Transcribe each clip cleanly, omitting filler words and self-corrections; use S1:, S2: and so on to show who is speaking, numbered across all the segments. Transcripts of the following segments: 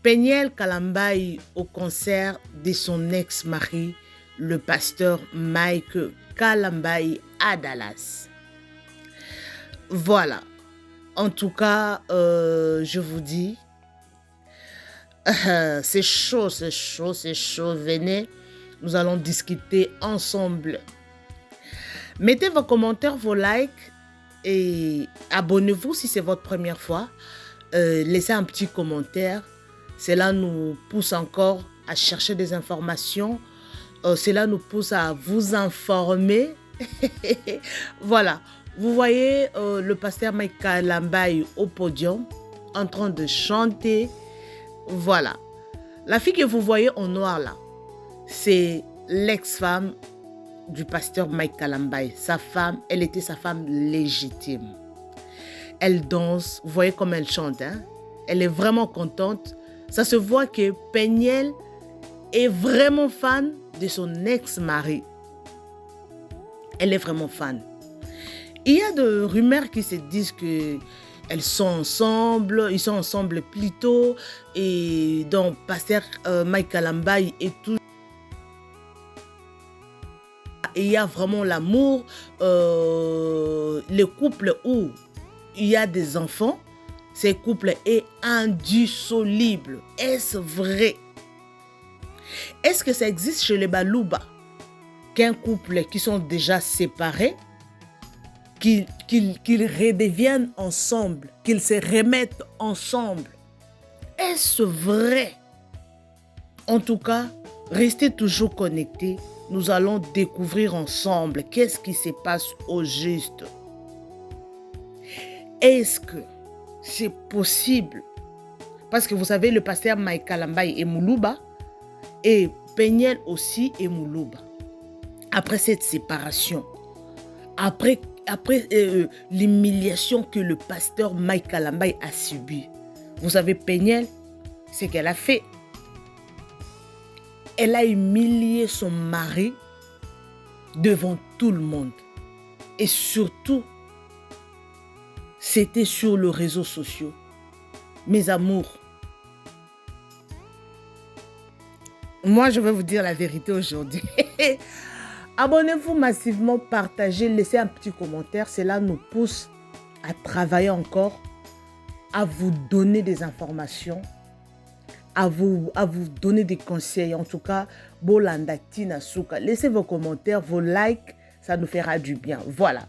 S1: Peniel Kalambayi au concert de son ex-mari, le pasteur Mike Kalambayi à Dallas. Voilà. En tout cas, je vous dis, c'est chaud, c'est chaud, c'est chaud. Venez, nous allons discuter ensemble. Mettez vos commentaires, vos likes et abonnez-vous si c'est votre première fois. Laissez un petit commentaire. Cela nous pousse encore à chercher des informations. Cela nous pousse à vous informer. Voilà. Vous voyez le pasteur Mike Kalambayi au podium en train de chanter. Voilà. La fille que vous voyez en noir là, c'est l'ex-femme du pasteur Mike Kalambayi. Sa femme, elle était sa femme légitime. Elle danse, vous voyez comme elle chante, hein? Elle est vraiment contente. Ça se voit que Peniel est vraiment fan de son ex-mari. Elle est vraiment fan. Il y a des rumeurs qui se disent que ils sont ensemble plutôt, et donc pasteur Mike Kalambayi et tout. Et il y a vraiment l'amour, les couples où il y a des enfants, ces couples est indissoluble. Est-ce vrai? Est-ce que ça existe chez les Balouba qu'un couple qui sont déjà séparés, qu'ils redeviennent ensemble, qu'ils se remettent ensemble? Est-ce vrai? En tout cas, restez toujours connectés. Nous allons découvrir ensemble qu'est-ce qui se passe au juste. Est-ce que c'est possible? Parce que vous savez, le pasteur Mike Kalambayi est Moulouba et Peniel aussi est Moulouba. Après cette séparation, après l'humiliation que le pasteur Mike Kalambayi a subie, vous savez, Peniel, c'est qu'elle a fait. Elle a humilié son mari devant tout le monde. Et surtout, c'était sur les réseaux sociaux. Mes amours, moi je vais vous dire la vérité aujourd'hui. Abonnez-vous massivement, partagez, laissez un petit commentaire. Cela nous pousse à travailler encore, à vous donner des informations, à vous donner des conseils. En tout cas, Bolanda Tina Souka. Laissez vos commentaires, vos likes, ça nous fera du bien. Voilà.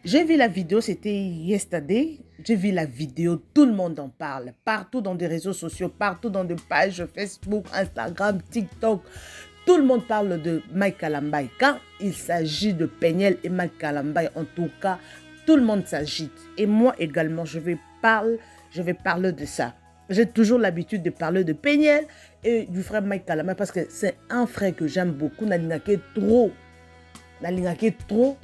S1: J'ai vu la vidéo, c'était yesterday. J'ai vu la vidéo, tout le monde en parle. Partout dans des réseaux sociaux, partout dans des pages Facebook, Instagram, TikTok. Tout le monde parle de Mike Kalambayi. Quand il s'agit de Peniel et Mike Kalambayi, en tout cas, tout le monde s'agite. Et moi également, je vais parler de ça. J'ai toujours l'habitude de parler de Peniel et du frère Mike Kalambayi parce que c'est un frère que j'aime beaucoup. Nalingake trop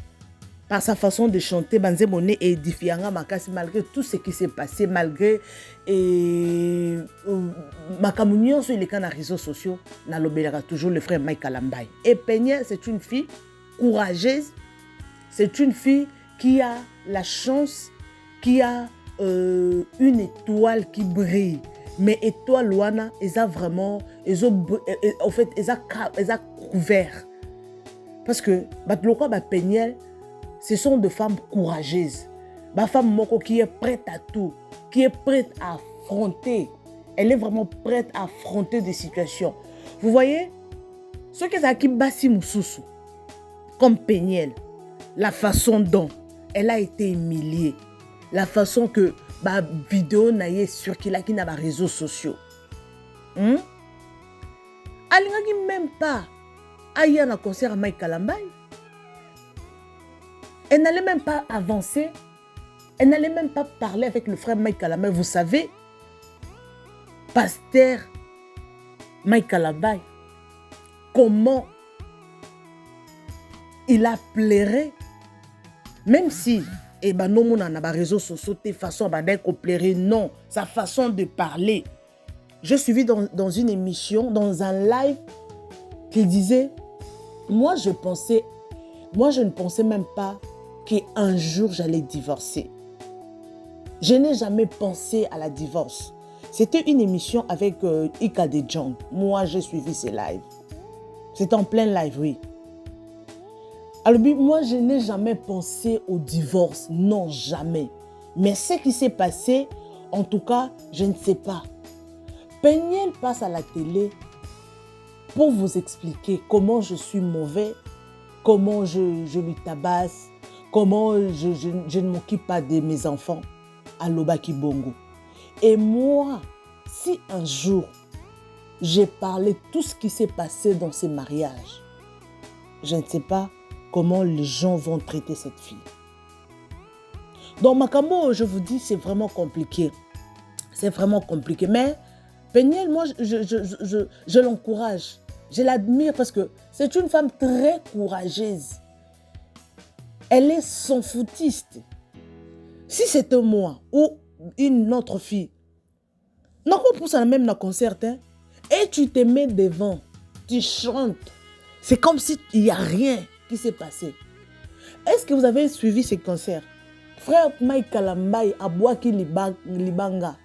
S1: par sa façon de chanter. Banze Moné et édifiant Makasi malgré tout ce qui s'est passé, malgré Makamunion sur les canaux réseaux sociaux. Nalobelera toujours le frère Mike Kalambayi. Et Peniel, c'est une fille courageuse. C'est une fille qui a la chance, qui a une étoile qui brille. Mais étoile Wana, ils ont vraiment, en fait, ils ont couvert. Parce que Peniel, ce sont des femmes courageuses. Ma femme Moko qui est prête à tout, qui est prête à affronter. Elle est vraiment prête à affronter des situations. Vous voyez, ce que ça qui bassi Moussousou, comme Peniel, la façon dont elle a été humiliée, la façon que ma vidéo n'a circulé qui n'a pas réseaux sociaux. Elle n'a même pas aille à un concert à Mike Kalambayi. Elle n'allait même pas avancer. Elle n'allait même pas parler avec le frère Mike Kalambayi. Vous savez, pasteur Mike Kalambayi, comment il a pleuré, même si non mon a réseaux sociaux de façon pleurer, non, sa façon de parler. Je suivi dans une émission, dans un live, qui disait, moi je ne pensais même pas qu'un jour j'allais divorcer. Je n'ai jamais pensé à la divorce. C'était une émission avec Ika de Jong. Moi, j'ai suivi ses lives. C'était en plein live, oui. Alors, moi, je n'ai jamais pensé au divorce. Non, jamais. Mais ce qui s'est passé, en tout cas, je ne sais pas. Peniel passe à la télé pour vous expliquer comment je suis mauvais, comment je lui tabasse, comment je ne m'occupe pas de mes enfants à Lobaki Bongo. Et moi, si un jour, j'ai parlé tout ce qui s'est passé dans ces mariages, je ne sais pas comment les gens vont traiter cette fille. Donc, Makambo, je vous dis, c'est vraiment compliqué. C'est vraiment compliqué. Mais Peniel, moi, je l'encourage. Je l'admire parce que c'est une femme très courageuse. Elle est sans foutiste. Si c'était moi ou une autre fille, non, on pousse la même dans le concert, hein, et tu te mets devant, tu chantes. C'est comme s'il n'y a rien qui s'est passé. Est-ce que vous avez suivi ces concerts? Frère Mike Kalambay a Boaki Libanga.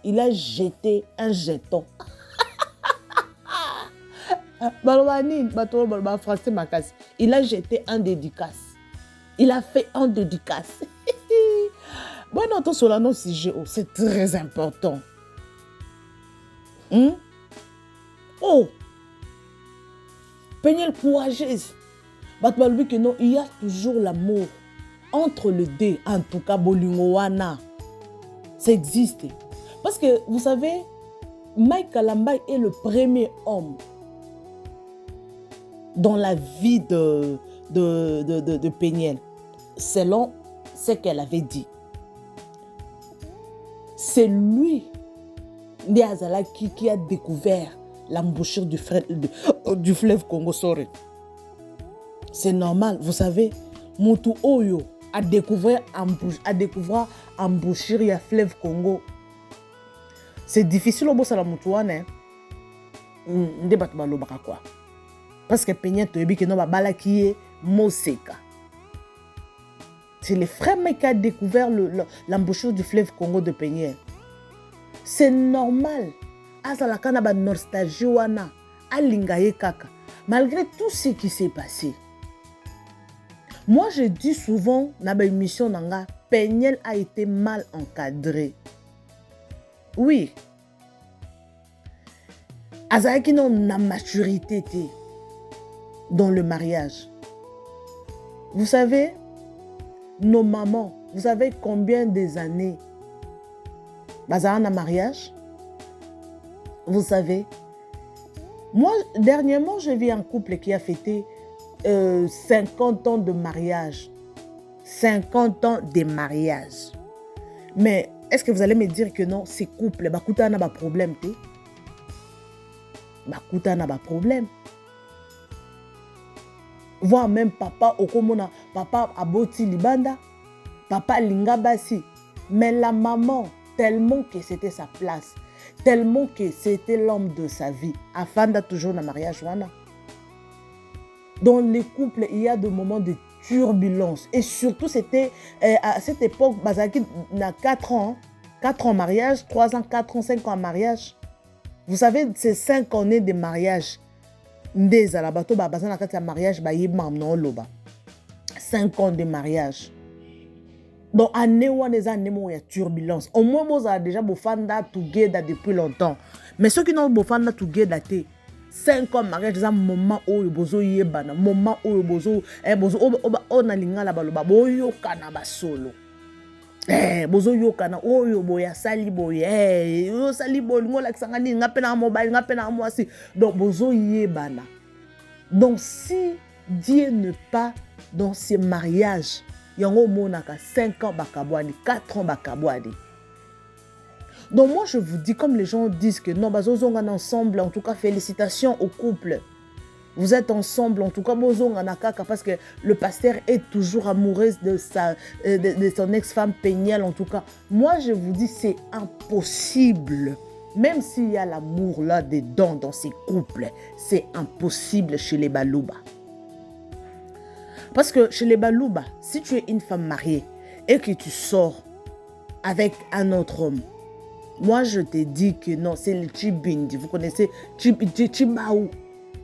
S1: Il a jeté un jeton. Il a jeté un dédicace. Il a fait un dédicace. Bon, non, Solano CGO, c'est très important. Oh, Peniel courageuse. Il y a toujours l'amour entre les deux, en tout cas, Bolingoana. Ça existe. Parce que, vous savez, Mike Kalambay est le premier homme dans la vie de Peniel, selon ce qu'elle avait dit. C'est lui, Ndiazala, qui a découvert l'embouchure du fleuve Congo. C'est normal, vous savez, Moutou Oyo a découvert embouchure du fleuve Congo. C'est difficile au bout de la Moutouane. Parce que Peniel Toyebi qui n'a pas qui est Moseka. C'est le frère qui a découvert l'embouchure du fleuve Congo de Peniel. C'est normal. Azalaka ba nostalgie wana alingaye kaka. Malgré tout ce qui s'est passé. Moi, je dis souvent dans ma émission nanga, Peniel a été mal encadré. Oui. Azalaki non na maturité dans le mariage. Vous savez, nos mamans, vous savez combien des années bazar na mariage? Vous savez, moi, dernièrement, j'ai vu un couple qui a fêté 50 ans de mariage. 50 ans de mariage. Mais est-ce que vous allez me dire que non, ces couples, bakuta na ba problème, bakuta na ba problème. Voir même papa okomona, papa aboti libanda, papa lingabasi. Mais la maman, tellement que c'était sa place, tellement que c'était l'homme de sa vie, afin d'être toujours dans le mariage. Dans les couples, il y a des moments de turbulence. Et surtout, c'était à cette époque, Bazaki a 4 ans, 4 ans en mariage, 3 ans, 4 ans, 5 ans en mariage. Vous savez, c'est 5 années de mariage. 5 ans de mariage. Donc, année où il y a turbulence. Au moins, vous avez déjà bofanda together depuis longtemps. Mais ceux qui n'ont bofanda together, 5 ans de mariage, c'est un moment où il y a un moment où il y a solo. Bozo yokana oyo boya sali boye yo sali bolingo la kisangani ngapena mobile ngapena mwasi. Donc bozo yebana. Donc si Dieu ne pas dans ces mariages, yango monaka 5 ans bakabwani, 4 ans bakabwani. Donc moi je vous dis, comme les gens disent que non, bazozonga ensemble, en tout cas félicitations au couple. Vous êtes ensemble, en tout cas, parce que le pasteur est toujours amoureux de son ex-femme Peniel, en tout cas. Moi, je vous dis, c'est impossible. Même s'il y a l'amour là-dedans, dans ces couples, c'est impossible chez les Balouba. Parce que chez les Balouba, si tu es une femme mariée et que tu sors avec un autre homme. Moi, je te dis que non, c'est le Chibindi. Vous connaissez Chibaou.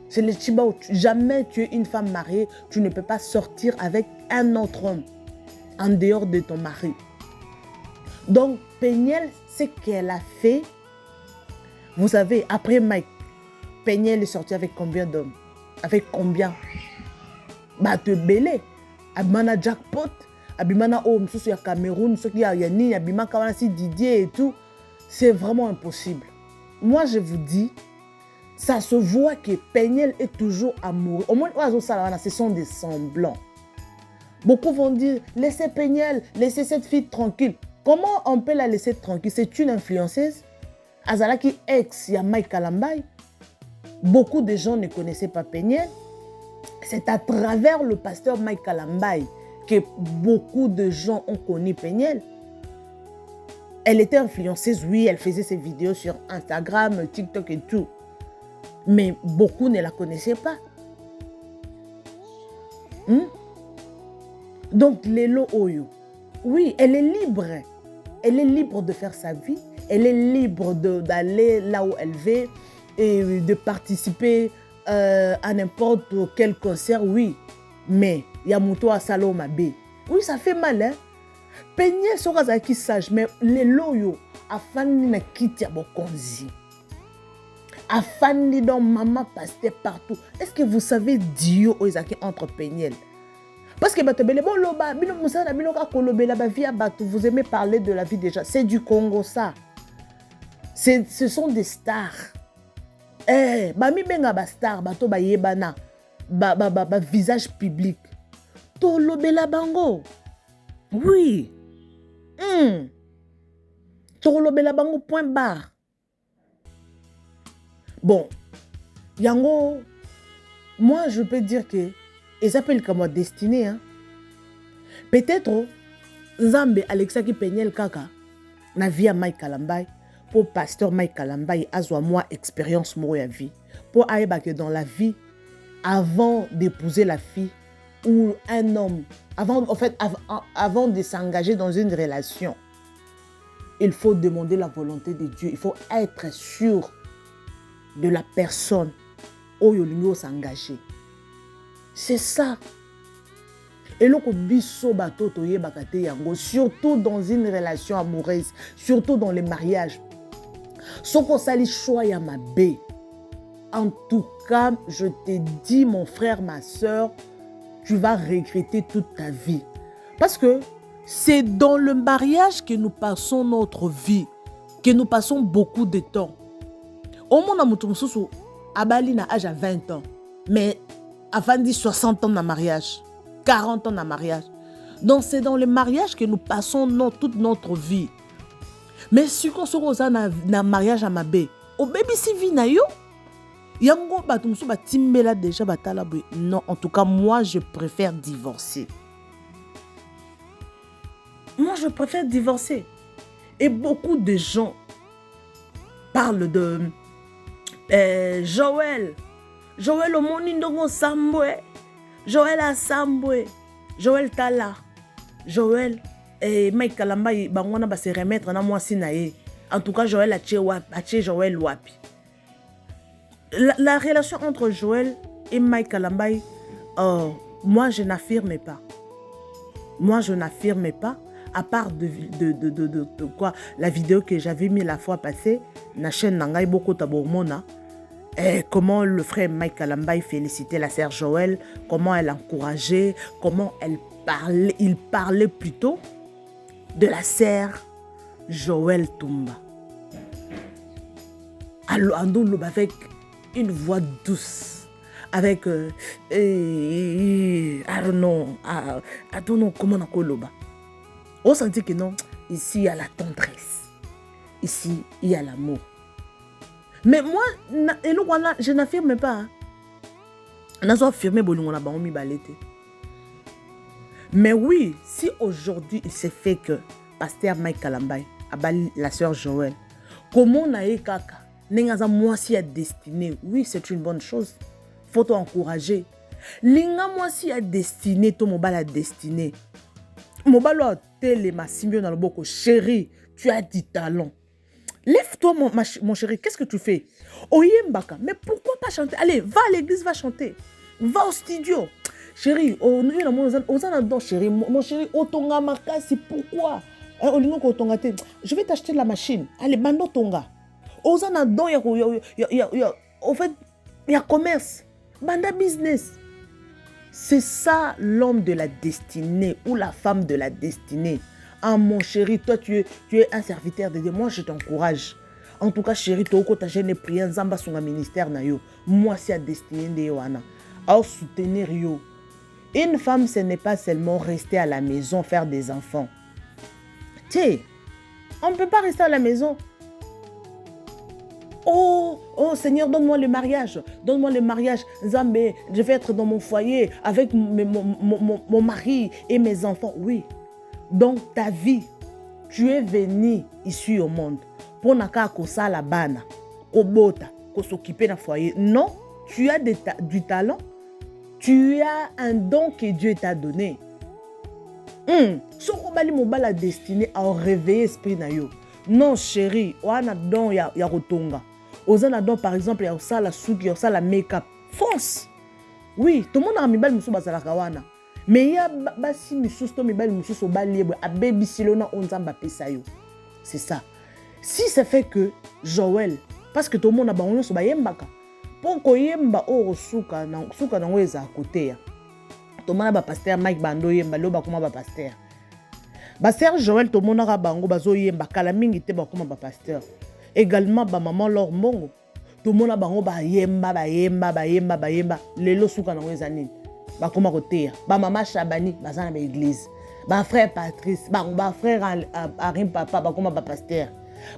S1: C'est le Chibaou. Jamais tu es une femme mariée, tu ne peux pas sortir avec un autre homme en dehors de ton mari. Donc, Péniel, ce qu'elle a fait, vous savez, après Mike, Péniel est sorti avec combien d'hommes? Avec combien? Bah, te belé. Abimana jackpot. Abimana homme, ce soit Cameroun, ce qu'il y a Yanni, Abimana Kawanasi Didier et tout. C'est vraiment impossible. Moi, je vous dis, ça se voit que Péniel est toujours amoureux. Au moins, ce sont des semblants. Beaucoup vont dire, laissez Péniel, laissez cette fille tranquille. Comment on peut la laisser tranquille? C'est une influenceuse. Azalaki ex, il y a Mike Kalambay. Beaucoup de gens ne connaissaient pas Péniel. C'est à travers le pasteur Mike Kalambay que beaucoup de gens ont connu Péniel. Elle était influenceuse, oui, elle faisait ses vidéos sur Instagram, TikTok et tout. Mais beaucoup ne la connaissaient pas. Donc, Lelo Oyo, oui, elle est libre. Elle est libre de faire sa vie. Elle est libre d'aller là où elle veut et de participer à n'importe quel concert, oui. Mais, il y a Mouto à Saloma B. Oui, ça fait mal, hein. Péniel sera qui sage, mais les loyaux, afin de quitter Bokonzi. Afin de dans maman passer partout. Est-ce que vous savez Dio Oizaki entre Péniel? Parce que vous aimez parler de la vie déjà. C'est du Congo, ça. Ce sont des stars. Eh, bami benga ba star, bato ba yebana, ba visage public. To lobela bango. Oui. To lobela bango point barre. Bon, yango, moi je peux dire que ils s'appellent comme moi destinée. Hein? Peut-être Nzambe Alexa qui Péniel Kaka na via Mike Kalambay. Pour pasteur Mike Kalambay, azwa moi expérience moya vie. Pour aïba que dans la vie, avant d'épouser la fille ou un homme, avant de s'engager dans une relation, il faut demander la volonté de Dieu. Il faut être sûr de la personne où il faut s'engager. C'est ça. Et là, surtout dans une relation amoureuse, surtout dans les mariages. Ce qu'on s'allie choix à ma bé. En tout cas, je te dis, mon frère, ma soeur, tu vas regretter toute ta vie. Parce que c'est dans le mariage que nous passons notre vie, que nous passons beaucoup de temps. Au monde, Abali n'a âge à 20 ans, mais avant de 60 ans de mariage, 40 ans de mariage. Donc c'est dans le mariage que nous passons toute notre vie. Mais si on se rose dans mariage à ma bé, au baby si vie na yo, yango batumsu ba timbela déjà batala boy. Non, en tout cas moi je préfère divorcer. Moi je préfère divorcer. Et beaucoup de gens parlent de Joël au Monindongo Sambwe, Joël à Sambwe, Joël Tala, Joël et Mike Kalambay bangona ba se remettre na moi sinaye. En tout cas Joël a tché Joël wapi. La relation entre Joël et Mike Kalambay, moi je n'affirme pas. Moi je n'affirme pas, à part de quoi la vidéo que j'avais mis la fois passée, na chaîne Nangai Boko Tabourmona. Et comment le frère Mike Kalambay félicitait la sœur Joël, comment elle encourageait, comment il parlait plutôt de la sœur Joël Tumba. Alors, avec une voix douce, avec I don't know comment on appelle ça. On sentit que non, ici il y a la tendresse, ici il y a l'amour. Mais moi, je n'affirme pas. Je n'affirme pas. Mais oui, si aujourd'hui il s'est fait que pasteur Mike Kalambay a la sœur Joël, comment on a eu kaka, n'engaza moi si a destiné, oui c'est une bonne chose. Faut t'encourager. Linga moi si a destiné, tout mon bal a destiné. Mobalo telema simbio na loboko. Chérie, tu as du talent. Lève-toi, mon chéri, qu'est-ce que tu fais? Oyembaka, mais pourquoi pas chanter? Allez, va à l'église, va chanter. Va au studio. Chéri, chéri, mon chéri, otonga makasi, pourquoi? Je vais t'acheter la machine. Allez, bando tonga. Ozana don, en fait, il y a commerce. Banda business. C'est ça l'homme de la destinée ou la femme de la destinée. Ah mon chéri, toi tu es un serviteur de Dieu. Moi je t'encourage. En tout cas chéri, toi quand tu as prié Nzamba son ministère na yo. Moi c'est la destinée de Yohana. À soutenir yo. Une femme ce n'est pas seulement rester à la maison faire des enfants. Tiens, on ne peut pas rester à la maison. Oh Seigneur, donne-moi le mariage. Donne-moi le mariage. Zambé, je vais être dans mon foyer avec mon mari et mes enfants. Oui. Donc ta vie, tu es venu ici au monde pour naka kosa la bana, kobota, ko s'occuper d'un foyer. Non, tu as du talent. Tu as un don que Dieu t'a donné. Soko bali mobala destinée à réveiller l'esprit na yo. Non chérie, wana don ya rotonga. Ozana don par exemple ya osala suki, ya osala make-up. Fonce. Oui, tout le monde a mis bal musu bazala kawana. Mais il y a basi musu to mi bal musu so baliebo a baby silona onzamba pesa yo. C'est ça. Si ça fait que Joël, parce que tout le monde a bango so bayembaka. Pour ko yemba o suka na ngweza à côté ya. Tout le monde a ba pasteur Mike Bando yemba lo ba kuma ba pasteur. Ba Serge Joël tout le monde a bango bazo yemba kala mingi te ba kuma ba pasteur. Également ba maman leur mongo. Tout le monde a bango ba yemba. Lelo suka na ngweza nini. Ba kuma côté ya. Ba maman Chabani bazana ba église. Ba frère Patrice, ba frère Arim papa ba kuma ba pasteur.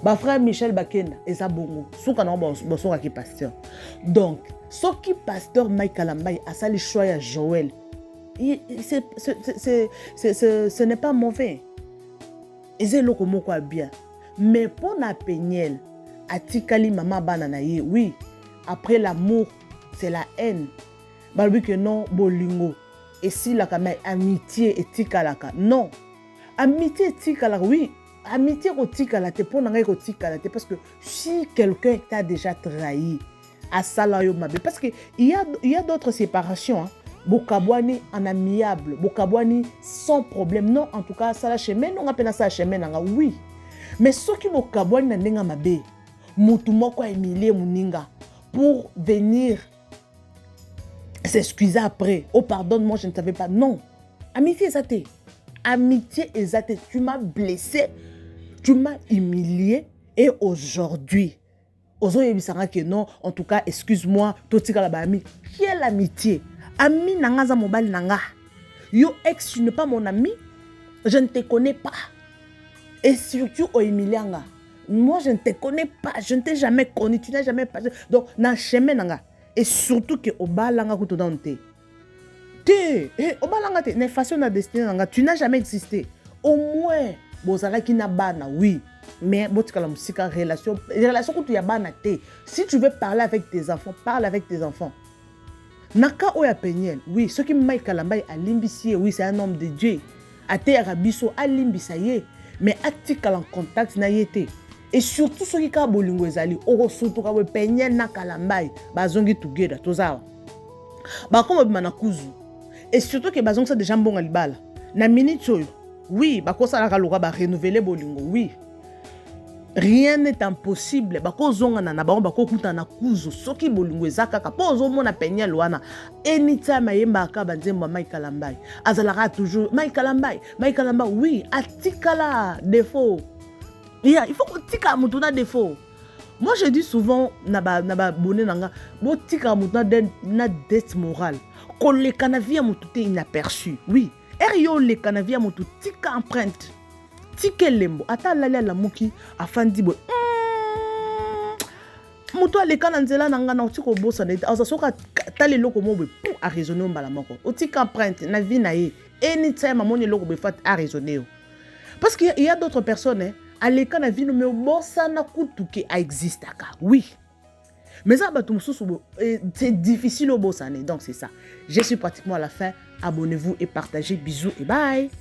S1: Ba frère Michel Bakenda eza bongo. Suka na bosoka ki pasteur. Donc, ce qui pasteur Mike Kalambai a sali choix ya Joël. Ce n'est pas mauvais. Eze loko moko bien. Mais pour na penyel, atikali mama banana ye, oui. Après l'amour, c'est la haine. Balbi que non, bolingo. Et si la kama amitié et tikalaka. Non. Amitié et tikalaka, oui. Amitié et tikalaka, pour n'engager et tikalaka. Parce que si quelqu'un t'a déjà trahi, à salayo mabe. Parce qu'il y a d'autres séparations. Hein. Bokabwani en amiable, Bokabwani sans problème. Non, en tout cas, ça la chemin, non, appelle ça chemin, oui. Mais ce qui Bokabwani n'a n'enga mabe, mutumoko Emilie Muninga, pour venir s'excuser après. Oh, pardonne-moi, je ne savais pas. Non. Amitié exatée. Amitié exatée. Tu m'as blessé, tu m'as humilié, et aujourd'hui, Ozo yebisanga que non, en tout cas, excuse-moi, totika la ami. Quelle amitié? Ami nanga za mobile nanga. Yo ex, tu n'es pas mon ami. Je ne te connais pas. Et surtout au Emilianga. Moi, je ne te connais pas. Je ne t'ai jamais connu. Tu n'as jamais passé. Donc, na chemin nanga. Et surtout que obalanga kuto dante. Obalanga te. Ne façon na destinée nanga. Tu n'as jamais existé. Au moins, bozala ki na bana, oui. Mais relation que tu as banaté. Si tu veux parler avec tes enfants, parle avec tes enfants. Naka oya penyel, oui, ce qui Mike Kalambai a limbissié, oui, c'est un homme de Dieu. Ate arabiso a limbisaye, mais atikal en contact na yete. Et surtout ceux qui ka bolingo ezali, oro surtout ka penyel na Kalambai, bazongi together tozawa. Ba comme manakuzu. Et surtout que bazong ça déjà bon alibala. Na minute oui, ba ko sala ka loka ba renouveler bolingo, oui. Rien n'est impossible. Bako zonga na bango bako kuta na kuzu soki bolingo ezaka ka pozo mona penyel wana. Anytime ayemba ka banzemba Mike Kalambai. Azalaka toujours Mike Kalambai, oui, atikala défaut. Il faut que tika mutuna défaut. Moi je dis souvent na ba bonne nanga, bo tika mutuna na dette morale. Ko le canavia mutute inaperçu. Oui, erio le canavia mutu tika empreinte. Tike lembo ata lala la muki afandi bo muto aleka nzela nanga na otiko bosa na eza soka tali loko mobe pour a raisonner mbala moko otika empreinte na vie na ye anytime amoni loko be fat a raisonner parce qu'il y a d'autres personnes hein aleka na vie no me bosa na kutuke a existaka oui mais ça c'est difficile au bosa donc c'est ça je suis pratiquement à la fin abonnez-vous et partagez bisous et bye.